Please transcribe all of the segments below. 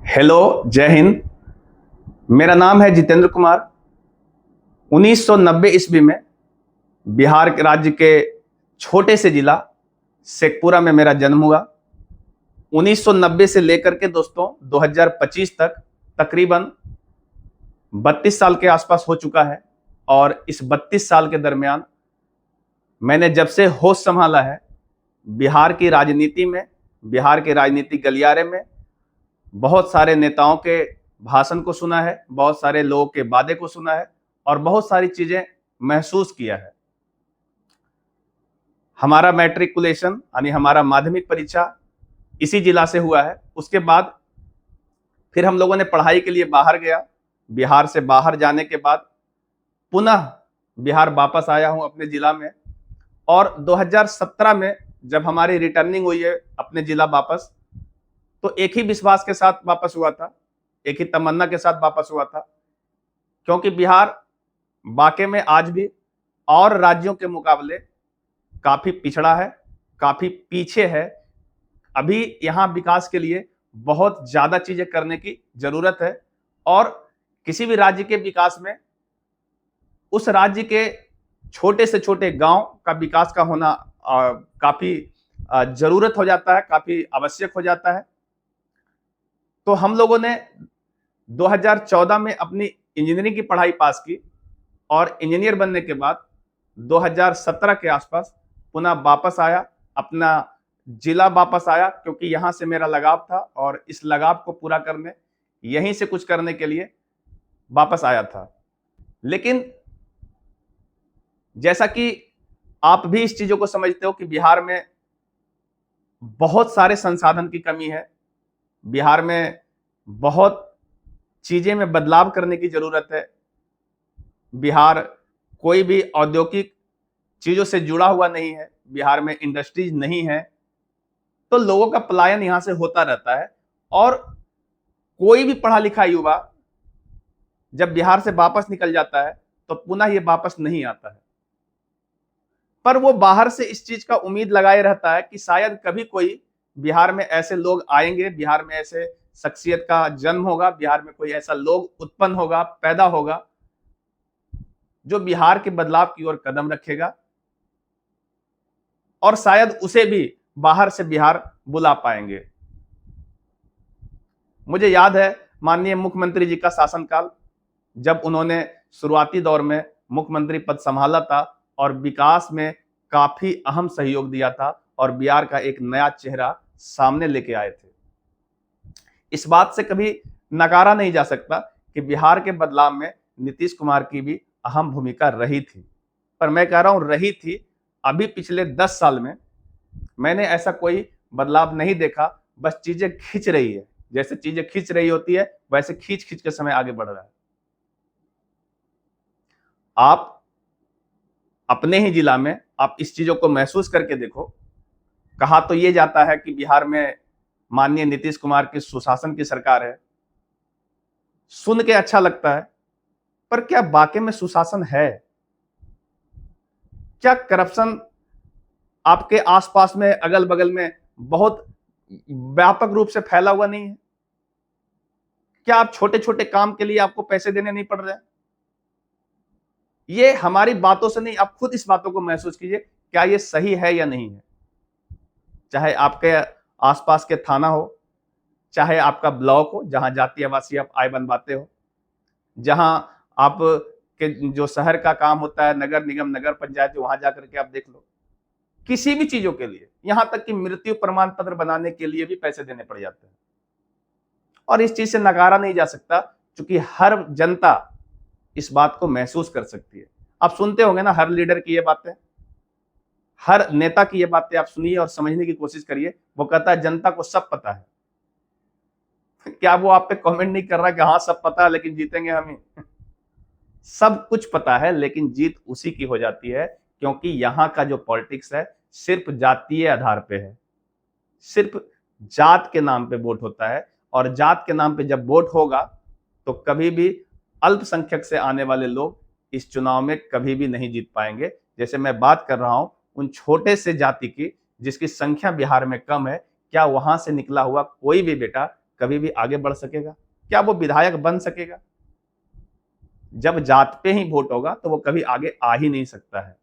Hello, जय हिंद। मेरा नाम है जितेंद्र कुमार। 1990 ईस्वी में बिहार के राज्य के छोटे से जिला शेखपुरा में मेरा जन्म हुआ। 1990 से लेकर के दोस्तों 2025 तक तकरीबन 32 साल के आसपास हो चुका है। और इस 32 साल के दरमियान मैंने जब से होश संभाला है, बिहार की राजनीति में, बिहार के राजनीतिक गलियारे में बहुत सारे नेताओं के भाषण को सुना है, बहुत सारे लोगों के वादे को सुना है और बहुत सारी चीजें महसूस किया है। हमारा मैट्रिकुलेशन यानी हमारा माध्यमिक परीक्षा इसी जिला से हुआ है। उसके बाद फिर हम लोगों ने पढ़ाई के लिए बाहर गया। बिहार से बाहर जाने के बाद पुनः बिहार वापस आया हूं अपने जिला में। और 2017 में जब हमारी रिटर्निंग हुई है अपने जिला वापस, तो एक ही विश्वास के साथ वापस हुआ था, एक ही तमन्ना के साथ वापस हुआ था, क्योंकि बिहार वाकई में आज भी और राज्यों के मुकाबले काफी पिछड़ा है, काफी पीछे है। अभी यहां विकास के लिए बहुत ज्यादा चीजें करने की जरूरत है। और किसी भी राज्य के विकास में उस राज्य के छोटे से छोटे गांव का विकास का होना काफी जरूरत हो जाता है, काफी आवश्यक हो जाता है। तो हम लोगों ने 2014 में अपनी इंजीनियरिंग की पढ़ाई पास की और इंजीनियर बनने के बाद 2017 के आसपास पुनः वापस आया, अपना जिला वापस आया, क्योंकि यहां से मेरा लगाव था और इस लगाव को पूरा करने, यहीं से कुछ करने के लिए वापस आया था। लेकिन जैसा कि आप भी इस चीजों को समझते हो कि बिहार में बहुत सारे संसाधन की कमी है, बिहार में बहुत चीजें में बदलाव करने की जरूरत है। बिहार कोई भी औद्योगिक चीजों से जुड़ा हुआ नहीं है, बिहार में इंडस्ट्रीज नहीं है, तो लोगों का पलायन यहां से होता रहता है। और कोई भी पढ़ा लिखा युवा जब बिहार से वापस निकल जाता है तो पुनः ये वापस नहीं आता है। पर वो बाहर से इस चीज का उम्मीद लगाए रहता है कि शायद कभी कोई बिहार में ऐसे लोग आएंगे, बिहार में ऐसे शख्सियत का जन्म होगा, बिहार में कोई ऐसा लोग उत्पन्न होगा, पैदा होगा, जो बिहार के बदलाव की ओर कदम रखेगा और शायद उसे भी बाहर से बिहार बुला पाएंगे। मुझे याद है माननीय मुख्यमंत्री जी का शासनकाल, जब उन्होंने शुरुआती दौर में मुख्यमंत्री पद संभाला था और विकास में काफी अहम सहयोग दिया था और बिहार का एक नया चेहरा सामने लेके आए थे। इस बात से कभी नकारा नहीं जा सकता कि बिहार के बदलाव में नीतीश कुमार की भी अहम भूमिका रही थी। पर मैं कह रहा हूं रही थी, अभी पिछले 10 साल में मैंने ऐसा कोई बदलाव नहीं देखा। बस चीजें खींच रही है, जैसे चीजें खींच रही होती है वैसे खींच खींच के समय आगे बढ़ रहा है। आप अपने ही जिला में आप इस चीजों को महसूस करके देखो। कहा तो ये जाता है कि बिहार में माननीय नीतीश कुमार की सुशासन की सरकार है, सुन के अच्छा लगता है, पर क्या वाकई में सुशासन है? क्या करप्शन आपके आसपास में, अगल बगल में बहुत व्यापक रूप से फैला हुआ नहीं है? क्या आप छोटे छोटे काम के लिए आपको पैसे देने नहीं पड़ रहे हैं? ये हमारी बातों से नहीं, आप खुद इस बातों को महसूस कीजिए, क्या ये सही है या नहीं है। चाहे आपके आसपास के थाना हो, चाहे आपका ब्लॉक हो जहां जाति आवासीय आप आय बनवाते हो, जहां आप के जो शहर का काम होता है, नगर निगम, नगर पंचायत, वहां जाकर के आप देख लो, किसी भी चीजों के लिए, यहां तक कि मृत्यु प्रमाण पत्र बनाने के लिए भी पैसे देने पड़ जाते हैं। और इस चीज से नकारा नहीं जा सकता, क्योंकि हर जनता इस बात को महसूस कर सकती है। आप सुनते होंगे ना हर लीडर की ये बातें, हर नेता की ये बातें आप सुनिए और समझने की कोशिश करिए। वो कहता है जनता को सब पता है। क्या वो आप पे कमेंट नहीं कर रहा कि हाँ सब पता है लेकिन जीतेंगे हम ही? सब कुछ पता है, लेकिन जीत उसी की हो जाती है, क्योंकि यहां का जो पॉलिटिक्स है सिर्फ जातीय आधार पे है। सिर्फ जात के नाम पे वोट होता है, और जात के नाम पे जब वोट होगा तो कभी भी अल्पसंख्यक से आने वाले लोग इस चुनाव में कभी भी नहीं जीत पाएंगे। जैसे मैं बात कर रहा हूं उन छोटे से जाति की, जिसकी संख्या बिहार में कम है, क्या वहां से निकला हुआ कोई भी बेटा कभी भी आगे बढ़ सकेगा? क्या वो विधायक बन सकेगा? जब जात पे ही वोट होगा तो वो कभी आगे आ ही नहीं सकता है,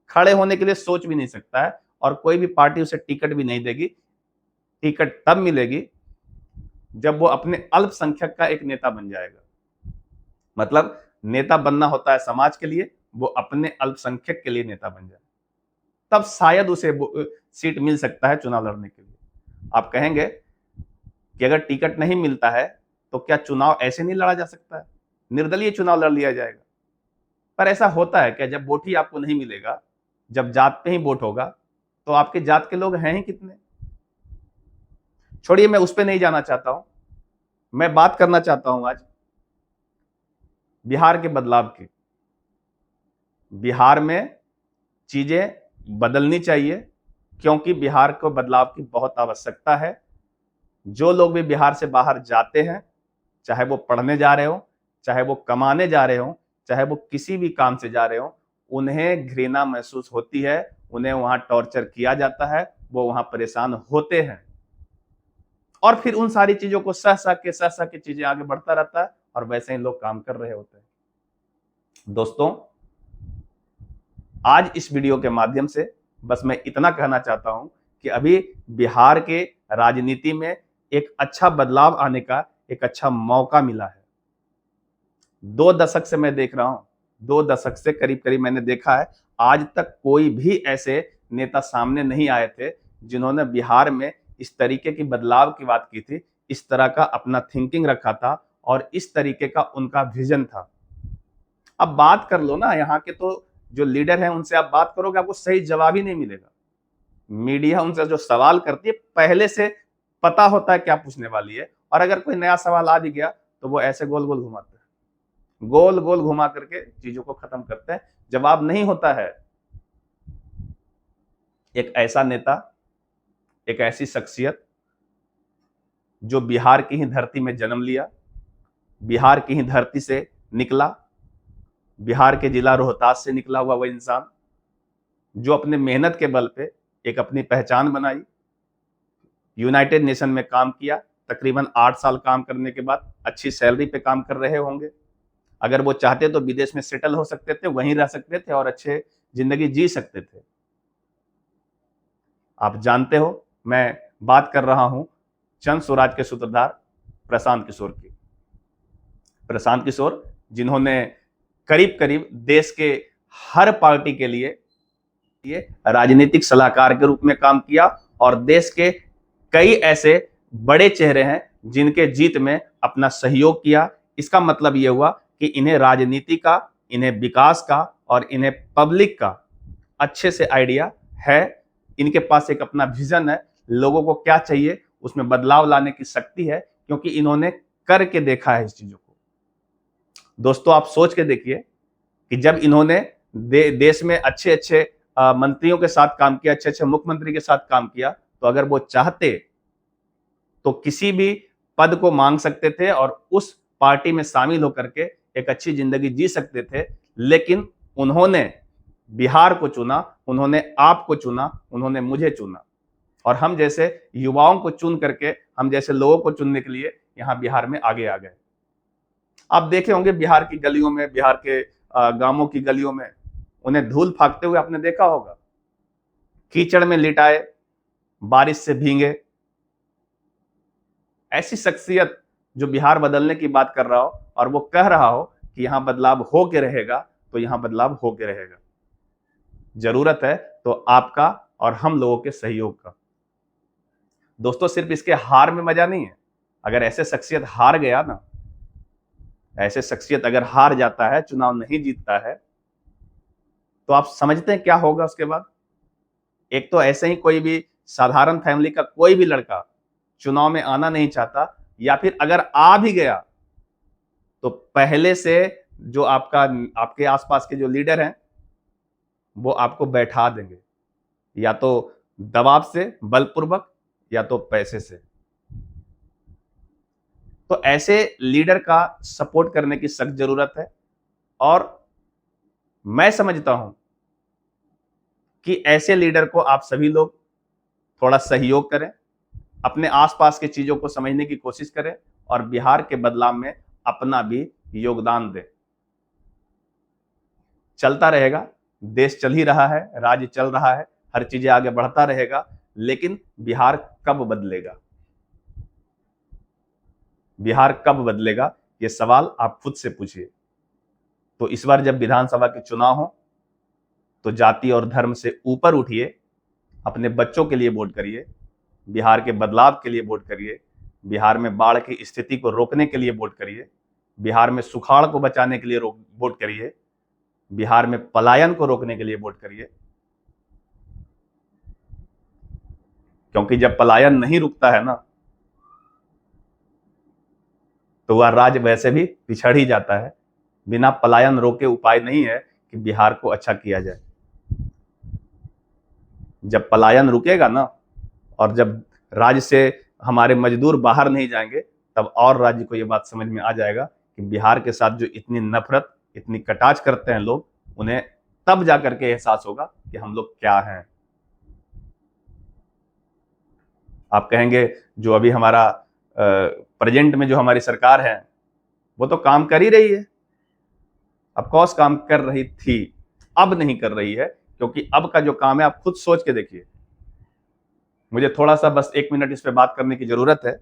खड़े होने के लिए सोच भी नहीं सकता है, और कोई भी पार्टी उसे टिकट भी नहीं देगी। टिकट तब मिलेगी जब वो अपने अल्पसंख्यक का एक नेता बन जाएगा। मतलब नेता बनना होता है समाज के लिए, वो अपने अल्पसंख्यक के लिए नेता बन जाए, तब शायद उसे सीट मिल सकता है चुनाव लड़ने के लिए। आप कहेंगे कि अगर टिकट नहीं मिलता है तो क्या चुनाव ऐसे नहीं लड़ा जा सकता है, निर्दलीय चुनाव लड़ लिया जाएगा? पर ऐसा होता है क्या? जब वोट ही आपको नहीं मिलेगा, जब जात पे ही वोट होगा, तो आपके जात के लोग हैं ही कितने? छोड़िए, मैं उस पे नहीं जाना चाहता हूं। मैं बात करना चाहता हूं आज बिहार के बदलाव की। बिहार में चीजें बदलनी चाहिए, क्योंकि बिहार को बदलाव की बहुत आवश्यकता है। जो लोग भी बिहार से बाहर जाते हैं, चाहे वो पढ़ने जा रहे हो, चाहे वो कमाने जा रहे हो, चाहे वो किसी भी काम से जा रहे हो, उन्हें घृणा महसूस होती है, उन्हें वहां टॉर्चर किया जाता है, वो वहां परेशान होते हैं, और फिर उन सारी चीजों को सह के चीजें आगे बढ़ता रहता है, और वैसे ही लोग काम कर रहे होते हैं। दोस्तों, आज इस वीडियो के माध्यम से बस मैं इतना कहना चाहता हूं कि अभी बिहार के राजनीति में एक अच्छा बदलाव आने का एक अच्छा मौका मिला है। 2 दशक से मैं देख रहा हूं, 2 दशक से करीब मैंने देखा है, आज तक कोई भी ऐसे नेता सामने नहीं आए थे जिन्होंने बिहार में इस तरीके की बदलाव की बात की थी, इस तरह का अपना थिंकिंग रखा था, और इस तरीके का उनका विजन था। अब बात कर लो ना, यहाँ के तो जो लीडर हैं उनसे आप बात करोगे, आपको सही जवाब ही नहीं मिलेगा। मीडिया उनसे जो सवाल करती है, पहले से पता होता है क्या पूछने वाली है, और अगर कोई नया सवाल आ भी गया तो वो ऐसे गोल गोल घुमाते हैं, गोल गोल घुमा करके चीजों को खत्म करते हैं, जवाब नहीं होता है। एक ऐसा नेता, एक ऐसी शख्सियत जो बिहार की ही धरती में जन्म लिया, बिहार की ही धरती से निकला, बिहार के जिला रोहतास से निकला हुआ वह इंसान, जो अपने मेहनत के बल पे एक अपनी पहचान बनाई, यूनाइटेड नेशन में काम किया, तकरीबन 8 साल काम करने के बाद अच्छी सैलरी पे काम कर रहे होंगे। अगर वो चाहते तो विदेश में सेटल हो सकते थे, वहीं रह सकते थे और अच्छे जिंदगी जी सकते थे। आप जानते हो, मैं बात कर रहा हूं चंद स्वराज के सूत्रधार प्रशांत किशोर की। प्रशांत किशोर, जिन्होंने करीब करीब देश के हर पार्टी के लिए राजनीतिक सलाहकार के रूप में काम किया, और देश के कई ऐसे बड़े चेहरे हैं जिनके जीत में अपना सहयोग किया। इसका मतलब यह हुआ कि इन्हें राजनीति का, इन्हें विकास का और इन्हें पब्लिक का अच्छे से आइडिया है। इनके पास एक अपना विजन है, लोगों को क्या चाहिए उसमें बदलाव लाने की शक्ति है, क्योंकि इन्होंने करके देखा है इस चीजों को। दोस्तों, आप सोच के देखिए कि जब इन्होंने देश में अच्छे अच्छे मंत्रियों के साथ काम किया, अच्छे अच्छे मुख्यमंत्री के साथ काम किया, तो अगर वो चाहते तो किसी भी पद को मांग सकते थे और उस पार्टी में शामिल होकर के एक अच्छी जिंदगी जी सकते थे। लेकिन उन्होंने बिहार को चुना, उन्होंने आपको चुना, उन्होंने मुझे चुना, और हम जैसे युवाओं को चुन करके, हम जैसे लोगों को चुनने के लिए यहां बिहार में आगे आ गए। आप देखे होंगे बिहार की गलियों में, बिहार के गांवों की गलियों में उन्हें धूल फाकते हुए आपने देखा होगा, कीचड़ में लिटाए, बारिश से भीगे। ऐसी शख्सियत जो बिहार बदलने की बात कर रहा हो और वो कह रहा हो कि यहां बदलाव हो के रहेगा, तो यहां बदलाव हो के रहेगा। जरूरत है तो आपका और हम लोगों के सहयोग का। दोस्तों, सिर्फ इसके हार में मजा नहीं है। अगर ऐसे शख्सियत हार गया ना, ऐसे शख्सियत अगर हार जाता है, चुनाव नहीं जीतता है, तो आप समझते हैं क्या होगा उसके बाद? एक तो ऐसे ही कोई भी साधारण फैमिली का कोई भी लड़का चुनाव में आना नहीं चाहता, या फिर अगर आ भी गया तो पहले से जो आपके आसपास के जो लीडर हैं वो आपको बैठा देंगे, या तो दबाव से, बलपूर्वक, या तो पैसे से। तो ऐसे लीडर का सपोर्ट करने की सख्त जरूरत है, और मैं समझता हूं कि ऐसे लीडर को आप सभी लोग थोड़ा सहयोग करें, अपने आसपास की चीजों को समझने की कोशिश करें और बिहार के बदलाव में अपना भी योगदान दें। चलता रहेगा, देश चल ही रहा है, राज्य चल रहा है, हर चीजें आगे बढ़ता रहेगा, लेकिन बिहार कब बदलेगा? बिहार कब बदलेगा, ये सवाल आप खुद से पूछिए। तो इस बार जब विधानसभा के चुनाव हो तो जाति और धर्म से ऊपर उठिए, अपने बच्चों के लिए वोट करिए, बिहार के बदलाव के लिए वोट करिए, बिहार में बाढ़ की स्थिति को रोकने के लिए वोट करिए, बिहार में सुखाड़ को बचाने के लिए वोट करिए, बिहार में पलायन को रोकने के लिए वोट करिए। क्योंकि जब पलायन नहीं रुकता है ना, तो वह राज्य वैसे भी पिछड़ ही जाता है। बिना पलायन रोके उपाय नहीं है कि बिहार को अच्छा किया जाए। जब पलायन रुकेगा ना, और जब राज्य से हमारे मजदूर बाहर नहीं जाएंगे, तब और राज्य को यह बात समझ में आ जाएगा कि बिहार के साथ जो इतनी नफरत, इतनी कटाक्ष करते हैं लोग, उन्हें तब जाकर के एहसास होगा कि हम लोग क्या हैं। आप कहेंगे जो अभी हमारा प्रेजेंट में जो हमारी सरकार है वो तो काम कर ही रही है। ऑफ कोर्स काम कर रही थी, अब नहीं कर रही है, क्योंकि अब का जो काम है आप खुद सोच के देखिए। मुझे थोड़ा सा बस 1 मिनट इस पे बात करने की जरूरत है।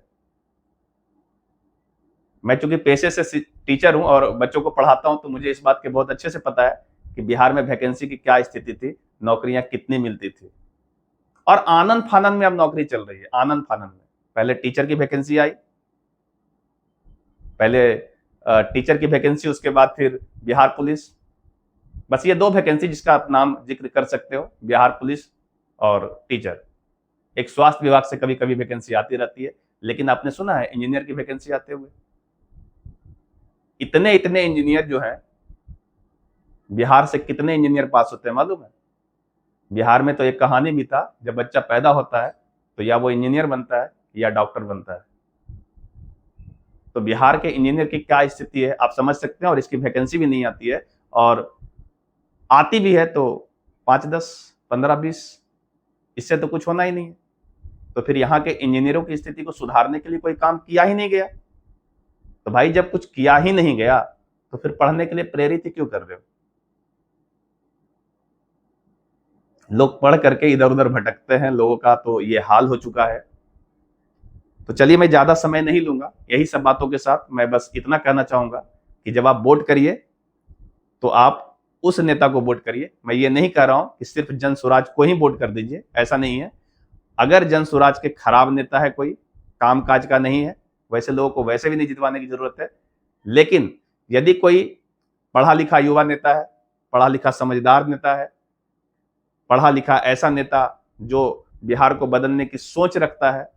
मैं चूंकि पेशे से टीचर हूं और बच्चों को पढ़ाता हूं, तो मुझे इस बात के बहुत अच्छे से पता है कि बिहार में वैकेंसी की क्या स्थिति थी, नौकरियां कितनी मिलती थी। और आनंद फानंद में अब नौकरी चल रही है, आनंद फानंद में। पहले टीचर की वैकेंसी आई, पहले टीचर की वैकेंसी, उसके बाद फिर बिहार पुलिस। बस ये 2 वैकेंसी जिसका आप नाम जिक्र कर सकते हो, बिहार पुलिस और टीचर। एक स्वास्थ्य विभाग से कभी कभी वैकेंसी आती रहती है, लेकिन आपने सुना है इंजीनियर की वैकेंसी आते हुए? इतने इतने इंजीनियर जो हैं, बिहार से कितने इंजीनियर पास होते हैं मालूम है? बिहार में तो एक कहानी भी था, जब बच्चा पैदा होता है तो या वो इंजीनियर बनता है या डॉक्टर बनता है। तो बिहार के इंजीनियर की क्या स्थिति है आप समझ सकते हैं। और इसकी वैकेंसी भी नहीं आती है, और आती भी है तो 5, 10, 15, 20, इससे तो कुछ होना ही नहीं है। तो फिर यहाँ के इंजीनियरों की स्थिति को सुधारने के लिए कोई काम किया ही नहीं गया। तो भाई जब कुछ किया ही नहीं गया तो फिर पढ़ने के लिए प्रेरित ही क्यों कर रहे हो? लोग पढ़ करके इधर उधर भटकते हैं, लोगों का तो ये हाल हो चुका है। तो चलिए मैं ज्यादा समय नहीं लूंगा, यही सब बातों के साथ मैं बस इतना कहना चाहूंगा कि जब आप वोट करिए तो आप उस नेता को वोट करिए। मैं ये नहीं कह रहा हूं कि सिर्फ जन स्वराज को ही वोट कर दीजिए, ऐसा नहीं है। अगर जन स्वराज के खराब नेता है, कोई काम काज का नहीं है, वैसे लोगों को वैसे भी नहीं जितवाने की जरूरत है। लेकिन यदि कोई पढ़ा लिखा युवा नेता है, पढ़ा लिखा समझदार नेता है, पढ़ा लिखा ऐसा नेता जो बिहार को बदलने की सोच रखता है,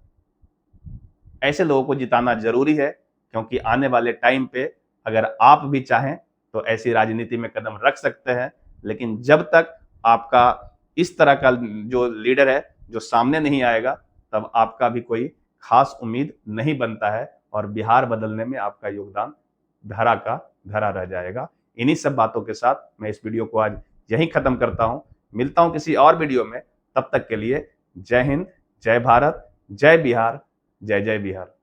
ऐसे लोगों को जिताना जरूरी है। क्योंकि आने वाले टाइम पे अगर आप भी चाहें तो ऐसी राजनीति में कदम रख सकते हैं, लेकिन जब तक आपका इस तरह का जो लीडर है जो सामने नहीं आएगा, तब आपका भी कोई खास उम्मीद नहीं बनता है, और बिहार बदलने में आपका योगदान धरा का धरा रह जाएगा। इन्हीं सब बातों के साथ मैं इस वीडियो को आज यहीं खत्म करता हूं। मिलता हूं किसी और वीडियो में, तब तक के लिए जय हिंद, जय भारत, जय बिहार, जय जय बिहार।